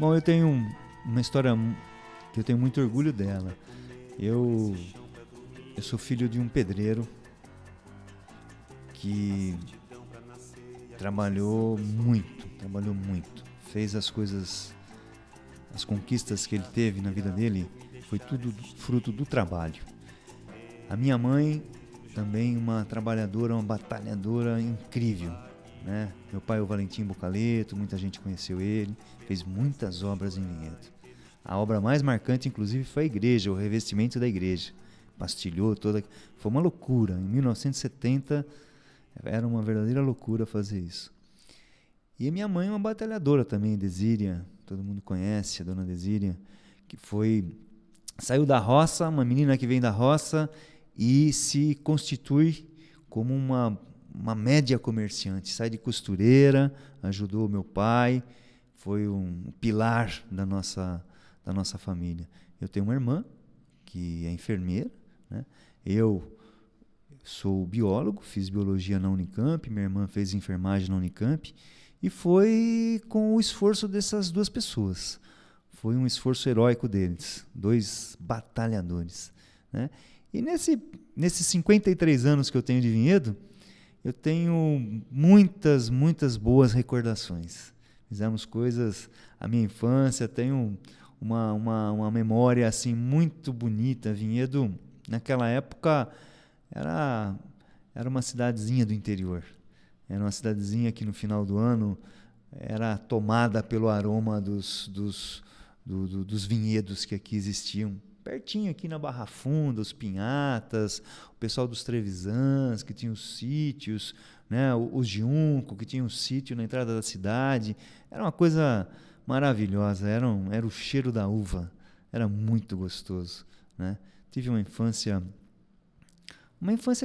Bom, eu tenho uma história que eu tenho muito orgulho dela. Eu sou filho de um pedreiro que trabalhou muito, fez as coisas, as conquistas que ele teve na vida dele, foi tudo fruto do trabalho. A minha mãe, também uma trabalhadora, uma batalhadora incrível, né? Meu pai é o Valentim Bocaleto, muita gente conheceu ele, fez muitas obras em Vinhedo. A obra mais marcante, inclusive, foi a igreja, o revestimento da igreja. Pastilhou toda, foi uma loucura. Em 1970, era uma verdadeira loucura fazer isso. E a minha mãe é uma batalhadora também, Desíria, todo mundo conhece a dona Desíria, que saiu da roça, uma menina que vem da roça e se constitui como uma média comerciante, sai de costureira, ajudou meu pai, foi um pilar da nossa família. Eu tenho uma irmã que é enfermeira, né? Eu sou biólogo, fiz biologia na Unicamp, minha irmã fez enfermagem na Unicamp, e foi com o esforço dessas duas pessoas. Foi um esforço heróico deles, dois batalhadores, né? E nesses 53 anos que eu tenho de Vinhedo, eu tenho muitas boas recordações. Fizemos coisas, a minha infância, tenho uma memória assim muito bonita. Vinhedo, naquela época, era uma cidadezinha do interior. Era uma cidadezinha que no final do ano era tomada pelo aroma dos vinhedos que aqui existiam. Pertinho aqui na Barra Funda, os Pinhatas, o pessoal dos Trevisãs, que tinha os sítios, né? Os Junco, que tinha um sítio na entrada da cidade. Era uma coisa maravilhosa, era o cheiro da uva, era muito gostoso, né? Tive uma infância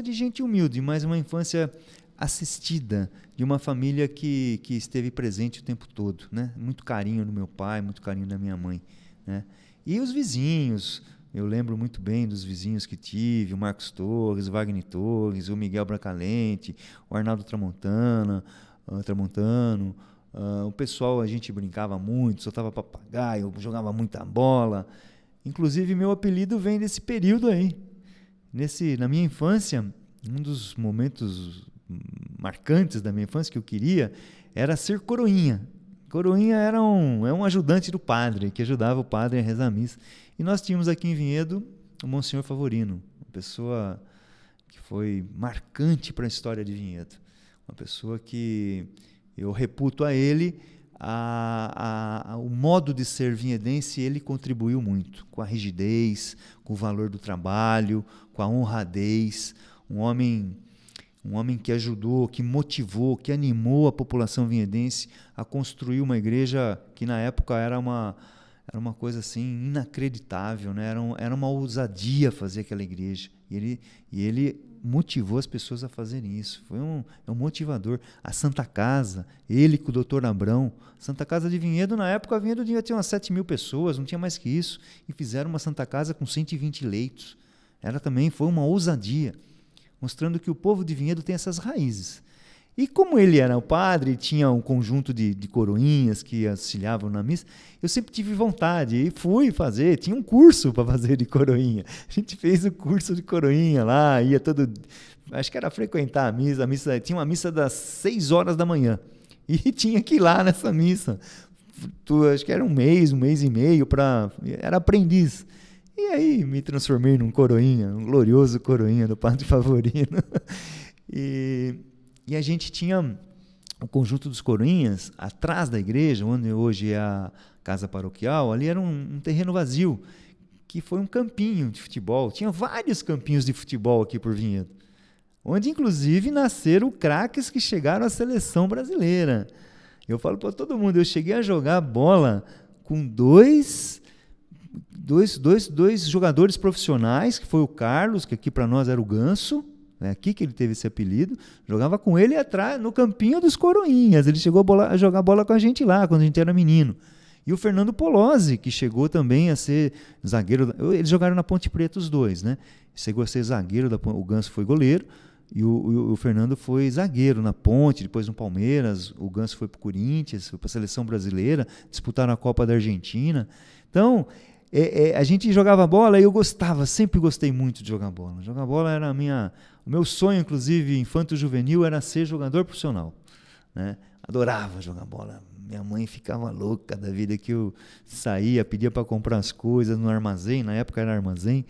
de gente humilde, mas uma infância assistida, de uma família que esteve presente o tempo todo, né? Muito carinho do meu pai, muito carinho da minha mãe, né? E os vizinhos, eu lembro muito bem dos vizinhos que tive, o Marcos Torres, o Wagner Torres, o Miguel Bracalente, o Arnaldo Tramontano, o pessoal, a gente brincava muito, soltava papagaio, jogava muita bola. Inclusive, meu apelido vem desse período aí. Na minha infância, um dos momentos marcantes da minha infância que eu queria era ser coroinha. Coroinha é um ajudante do padre, que ajudava o padre a rezar a missa. E nós tínhamos aqui em Vinhedo o Monsenhor Favorino, uma pessoa que foi marcante para a história de Vinhedo. Uma pessoa que eu reputo a ele, o modo de ser vinhedense, ele contribuiu muito, com a rigidez, com o valor do trabalho, com a honradez, um homem que ajudou, que motivou, que animou a população vinhedense a construir uma igreja que na época era uma coisa assim inacreditável, né? Era uma ousadia fazer aquela igreja. E ele motivou as pessoas a fazerem isso. Foi um motivador. A Santa Casa, ele com o doutor Abrão, Santa Casa de Vinhedo, na época Vinhedo tinha umas 7.000 pessoas, não tinha mais que isso, e fizeram uma Santa Casa com 120 leitos. Foi uma ousadia, mostrando que o povo de Vinhedo tem essas raízes. E como ele era o padre, tinha um conjunto de coroinhas que auxiliavam na missa, eu sempre tive vontade e fui fazer, tinha um curso para fazer de coroinha. A gente fez o curso de coroinha lá, acho que era frequentar a missa tinha uma missa das 6 horas da manhã, e tinha que ir lá nessa missa. Acho que era um mês e meio, era aprendiz. E aí me transformei num coroinha, um glorioso coroinha do Padre Favorino. E a gente tinha o conjunto dos coroinhas atrás da igreja, onde hoje é a casa paroquial. Ali era um terreno vazio, que foi um campinho de futebol. Tinha vários campinhos de futebol aqui por Vinhedo, onde inclusive nasceram craques que chegaram à seleção brasileira. Eu falo para todo mundo, eu cheguei a jogar bola com dois jogadores profissionais, que foi o Carlos, que aqui para nós era o Ganso, é aqui que ele teve esse apelido. Jogava com ele atrás, no campinho dos coroinhas. Ele chegou a jogar bola com a gente lá, quando a gente era menino. E o Fernando Polozzi, que chegou também a ser zagueiro. Eles jogaram na Ponte Preta os dois, né? Chegou a ser zagueiro, o Ganso foi goleiro, E o Fernando foi zagueiro na Ponte, depois no Palmeiras, o Ganso foi para o Corinthians, foi para a seleção brasileira, disputaram a Copa da Argentina. Então, a gente jogava bola e eu gostava, sempre gostei muito de jogar bola. Jogar bola era o meu sonho, inclusive, infanto-juvenil, era ser jogador profissional, né? Adorava jogar bola. Minha mãe ficava louca da vida que eu saía, pedia para comprar as coisas no armazém, na época era armazém,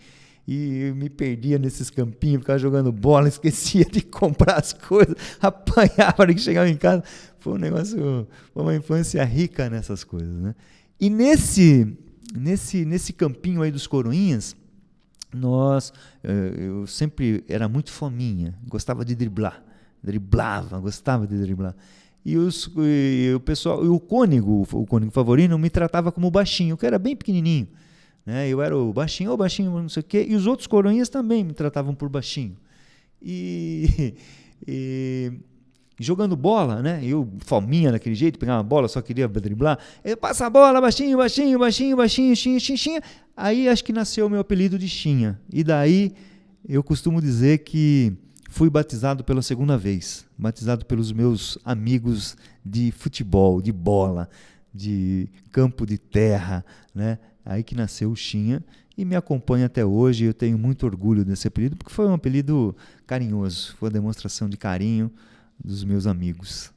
e eu me perdia nesses campinhos, ficava jogando bola, esquecia de comprar as coisas, apanhava na hora que chegava em casa. Foi um negócio, foi uma infância rica nessas coisas, né? E nesse campinho aí dos Coroinhas, eu sempre era muito fominha, gostava de gostava de driblar. E o pessoal, o Cônego Favorino me tratava como baixinho, que era bem pequenininho, né? Eu era o baixinho, não sei o quê, e os outros Coroinhas também me tratavam por baixinho. E jogando bola, né? Eu, fominha daquele jeito, pegava uma bola, só queria driblar. Eu passa a bola, baixinho, Xinha. Aí acho que nasceu o meu apelido de Xinha. E daí eu costumo dizer que fui batizado pela segunda vez. Batizado pelos meus amigos de futebol, de bola, de campo de terra, né? Aí que nasceu o Xinha e me acompanha até hoje. Eu tenho muito orgulho desse apelido, porque foi um apelido carinhoso, foi uma demonstração de carinho dos meus amigos.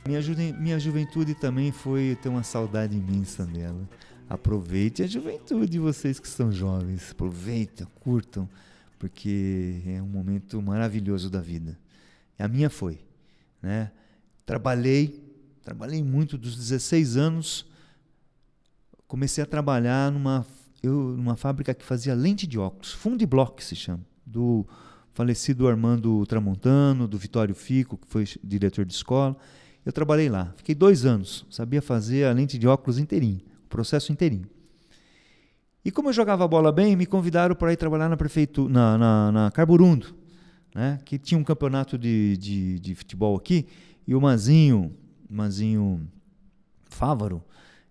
Minha juventude também foi ter uma saudade imensa dela. Aproveite a juventude, vocês que são jovens. Aproveitem, curtam, porque é um momento maravilhoso da vida. A minha foi, né? Trabalhei muito dos 16 anos. Comecei a trabalhar numa fábrica que fazia lente de óculos, Fundiblock se chama, do falecido Armando Tramontano, do Vitório Fico, que foi diretor de escola. Eu trabalhei lá, fiquei 2 anos, sabia fazer a lente de óculos inteirinho, o processo inteirinho. E como eu jogava bola bem, me convidaram para ir trabalhar na prefeitura, na Carburundo, né, que tinha um campeonato de futebol aqui, e o Mazinho Fávaro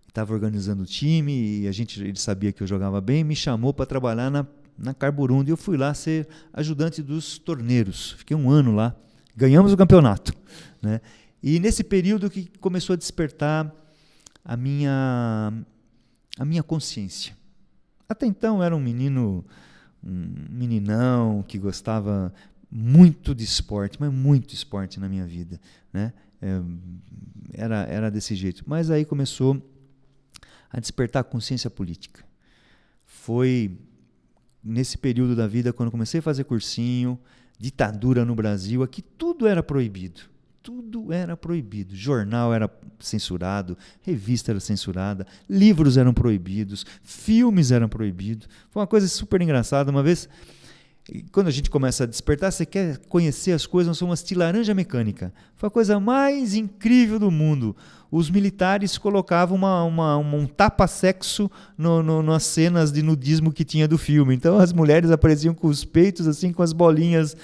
estava organizando o time, e ele sabia que eu jogava bem, me chamou para trabalhar na Carburundo, e eu fui lá ser ajudante dos torneiros. Fiquei 1 ano lá, ganhamos o campeonato, né? E nesse período que começou a despertar a minha consciência. Até então era um meninão que gostava muito de esporte, mas muito esporte na minha vida, né? Era desse jeito. Mas aí começou a despertar a consciência política. Foi nesse período da vida, quando comecei a fazer cursinho, ditadura no Brasil, aqui tudo era proibido. Tudo era proibido. Jornal era censurado, revista era censurada, livros eram proibidos, filmes eram proibidos. Foi uma coisa super engraçada. Uma vez, quando a gente começa a despertar, você quer conhecer as coisas, nós somos uma laranja mecânica. Foi a coisa mais incrível do mundo. Os militares colocavam um tapa-sexo nas cenas de nudismo que tinha do filme. Então as mulheres apareciam com os peitos, assim, com as bolinhas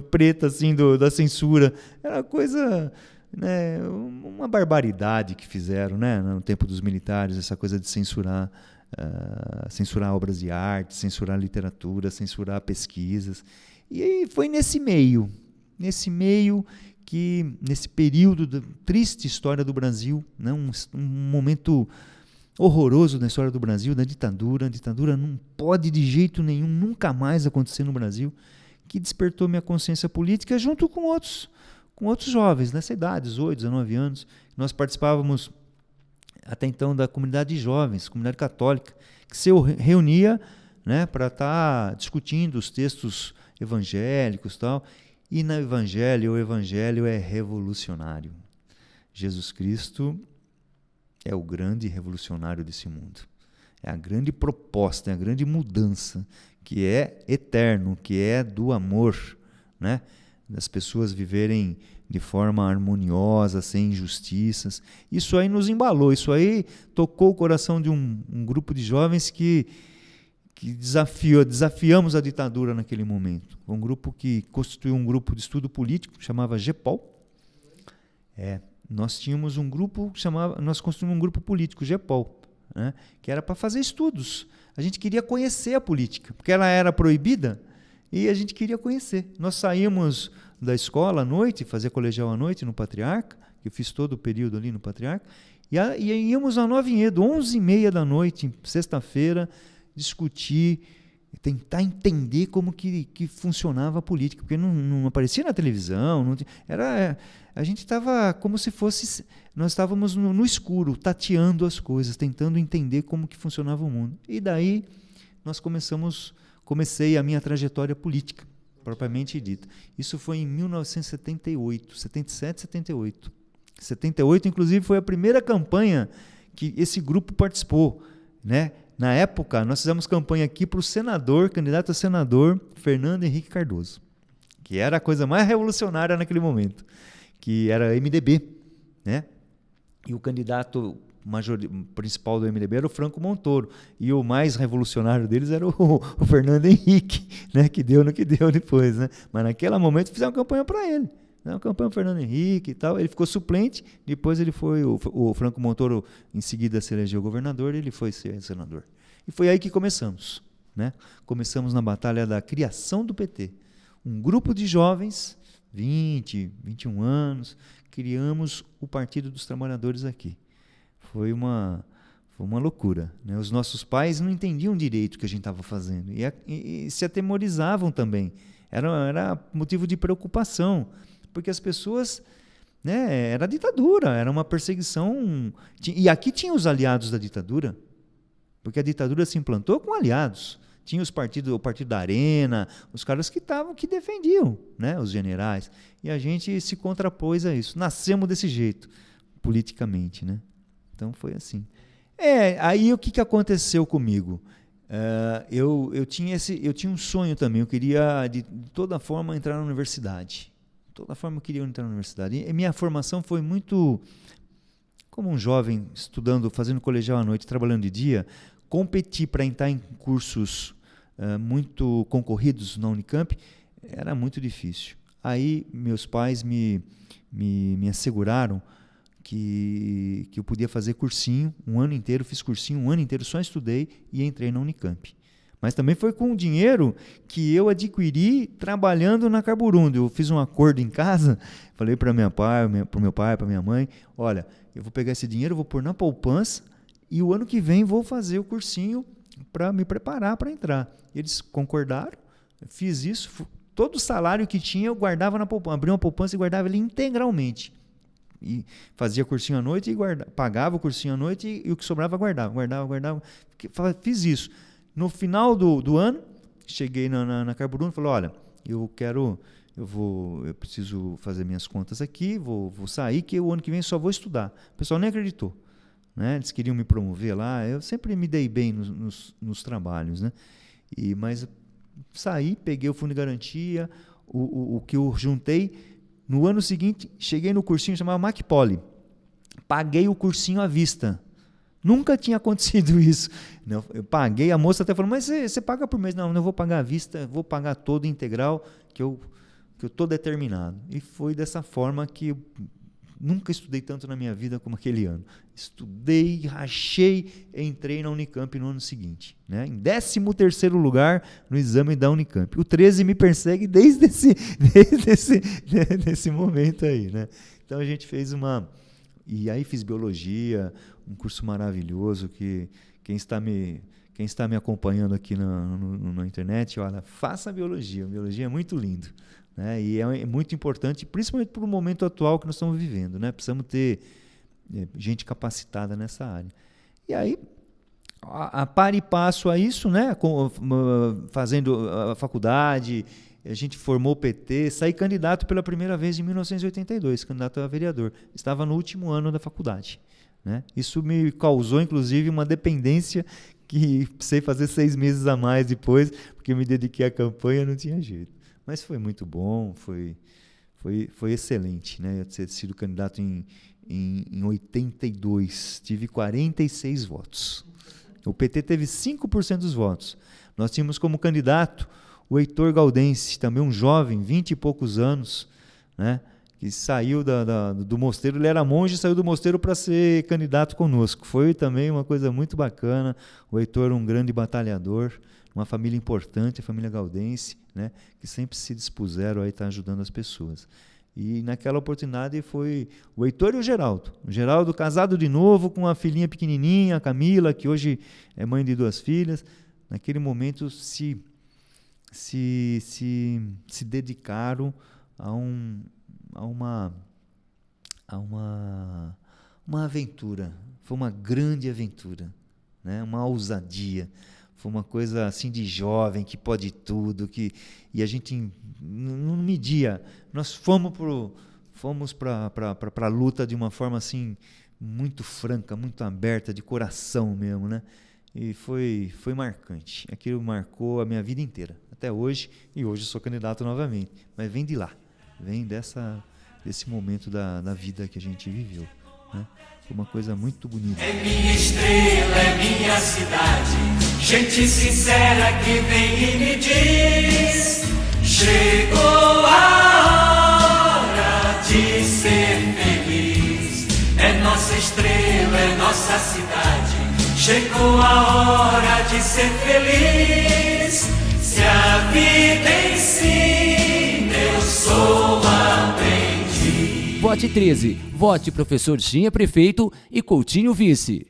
pretas assim, da censura. Era uma coisa, né, uma barbaridade que fizeram, né, no tempo dos militares, essa coisa de censurar obras de arte, censurar literatura, censurar pesquisas. E aí foi nesse meio que, nesse período da triste história do Brasil, né, um momento horroroso na história do Brasil, da ditadura. A ditadura não pode de jeito nenhum nunca mais acontecer no Brasil, que despertou minha consciência política junto com outros jovens nessa idade, 18, 19 anos. Nós participávamos até então da comunidade de jovens, comunidade católica, que se reunia, né, para estar discutindo os textos evangélicos e tal. E no Evangelho, o Evangelho é revolucionário. Jesus Cristo é o grande revolucionário desse mundo. É a grande proposta, é a grande mudança, que é eterno, que é do amor, né? Das pessoas viverem de forma harmoniosa, sem injustiças. Isso aí nos embalou, isso aí tocou o coração de um grupo de jovens que desafiamos a ditadura naquele momento. Um grupo que constituiu um grupo de estudo político, chamava GEPOL. Nós tínhamos um grupo nós construímos um grupo político, GEPOL, né? Que era para fazer estudos. A gente queria conhecer a política, porque ela era proibida e a gente queria conhecer. Nós saímos da escola à noite, fazia colegial à noite no Patriarca, que eu fiz todo o período ali no Patriarca, e íamos a Nova Vinhedo, 11h30 da noite, sexta-feira, discutir, tentar entender como que funcionava a política, porque não aparecia na televisão, a gente estava como se fosse, nós estávamos no escuro, tateando as coisas, tentando entender como que funcionava o mundo. E daí nós comecei a minha trajetória política, propriamente dita. Isso foi em 1978, 77, 78. 78, inclusive, foi a primeira campanha que esse grupo participou, né? Na época, nós fizemos campanha aqui para o senador, candidato a senador, Fernando Henrique Cardoso, que era a coisa mais revolucionária naquele momento, que era MDB, né? E o candidato principal do MDB era o Franco Montoro, e o mais revolucionário deles era o Fernando Henrique, né? Que deu no que deu depois, né? Mas naquele momento fizemos campanha para ele. Uma campanha para o Fernando Henrique e tal. Ele ficou suplente, depois ele foi, o Franco Montoro em seguida se elegeu governador, e ele foi ser senador. E foi aí que começamos, né? Começamos na batalha da criação do PT. Um grupo de jovens, 20, 21 anos, criamos o Partido dos Trabalhadores aqui. Foi uma loucura, né? Os nossos pais não entendiam direito o que a gente estava fazendo e se atemorizavam também. Era motivo de preocupação, porque as pessoas, né, era ditadura, era uma perseguição. E aqui tinha os aliados da ditadura, porque a ditadura se implantou com aliados. Tinha o partido da Arena, os caras que defendiam, né, os generais. E a gente se contrapôs a isso. Nascemos desse jeito, politicamente, né? Então foi assim. Aí o que aconteceu comigo? Eu tinha um sonho também, eu queria de toda forma entrar na universidade. De toda forma eu queria entrar na universidade. E minha formação foi muito, como um jovem estudando, fazendo colegial à noite, trabalhando de dia, competir para entrar em cursos muito concorridos na Unicamp era muito difícil. Aí meus pais me asseguraram que eu podia fazer cursinho um ano inteiro, fiz cursinho um ano inteiro, só estudei e entrei na Unicamp. Mas também foi com o dinheiro que eu adquiri trabalhando na Carburundo. Eu fiz um acordo em casa, falei para meu pai, para minha mãe, olha, eu vou pegar esse dinheiro, vou pôr na poupança e o ano que vem vou fazer o cursinho para me preparar para entrar. Eles concordaram, fiz isso, todo o salário que tinha eu guardava na poupança, abria uma poupança e guardava ele integralmente. E fazia cursinho à noite e pagava o cursinho à noite e o que sobrava guardava. Fiz isso. No final do ano, cheguei na Carburundo e falei, olha, eu preciso fazer minhas contas aqui, vou sair, que o ano que vem só vou estudar. O pessoal nem acreditou, né? Eles queriam me promover lá, eu sempre me dei bem nos trabalhos, né? Mas saí, peguei o fundo de garantia, o que eu juntei. No ano seguinte, cheguei no cursinho, chamava MacPoly. Paguei o cursinho à vista. Nunca tinha acontecido isso. Eu paguei, a moça até falou, mas você paga por mês? Não vou pagar à vista, vou pagar todo integral, que eu estou determinado. E foi dessa forma que eu nunca estudei tanto na minha vida como aquele ano. Estudei, rachei, entrei na Unicamp no ano seguinte, né? Em 13º lugar no exame da Unicamp. O 13 me persegue desde esse momento aí, né? Então a gente fez e aí fiz biologia, um curso maravilhoso que quem está me acompanhando aqui na internet, olha, faça biologia. A biologia é muito lindo, né? E é muito importante, principalmente para o momento atual que nós estamos vivendo, né? Precisamos ter gente capacitada nessa área. E aí, a par e passo a isso, né? Fazendo a faculdade, a gente formou o PT, saí candidato pela primeira vez em 1982, candidato a vereador. Estava no último ano da faculdade, né? Isso me causou, inclusive, uma dependência que precisei fazer 6 meses a mais depois, porque me dediquei à campanha, não tinha jeito. Mas foi muito bom, foi excelente, né? Eu ter sido candidato em 82, tive 46 votos. O PT teve 5% dos votos. Nós tínhamos como candidato o Heitor Galdense, também um jovem, 20 e poucos anos, né? que saiu do mosteiro, ele era monge e saiu do mosteiro para ser candidato conosco. Foi também uma coisa muito bacana. O Heitor, um grande batalhador, uma família importante, a família Gaudense, né, que sempre se dispuseram a estar ajudando as pessoas. E naquela oportunidade foi o Heitor e o Geraldo. O Geraldo casado de novo com uma filhinha pequenininha, a Camila, que hoje é mãe de 2 filhas. Naquele momento se dedicaram a uma aventura. Foi uma grande aventura, né? Uma ousadia. Foi uma coisa assim de jovem, que pode tudo, e a gente não media. Nós fomos para a luta de uma forma assim muito franca, muito aberta, de coração mesmo, né? E foi marcante. Aquilo marcou a minha vida inteira, até hoje, e hoje sou candidato novamente. Mas vem de lá, vem desse momento da vida que a gente viveu, né? Foi uma coisa muito bonita. É minha estrela, é minha cidade, gente sincera que vem e me diz: chegou a hora de ser feliz. É nossa estrela, é nossa cidade, chegou a hora de ser feliz. Se a vida ensina, eu sou aprendiz. Vote 13. Vote professor Chinha prefeito e Coutinho vice.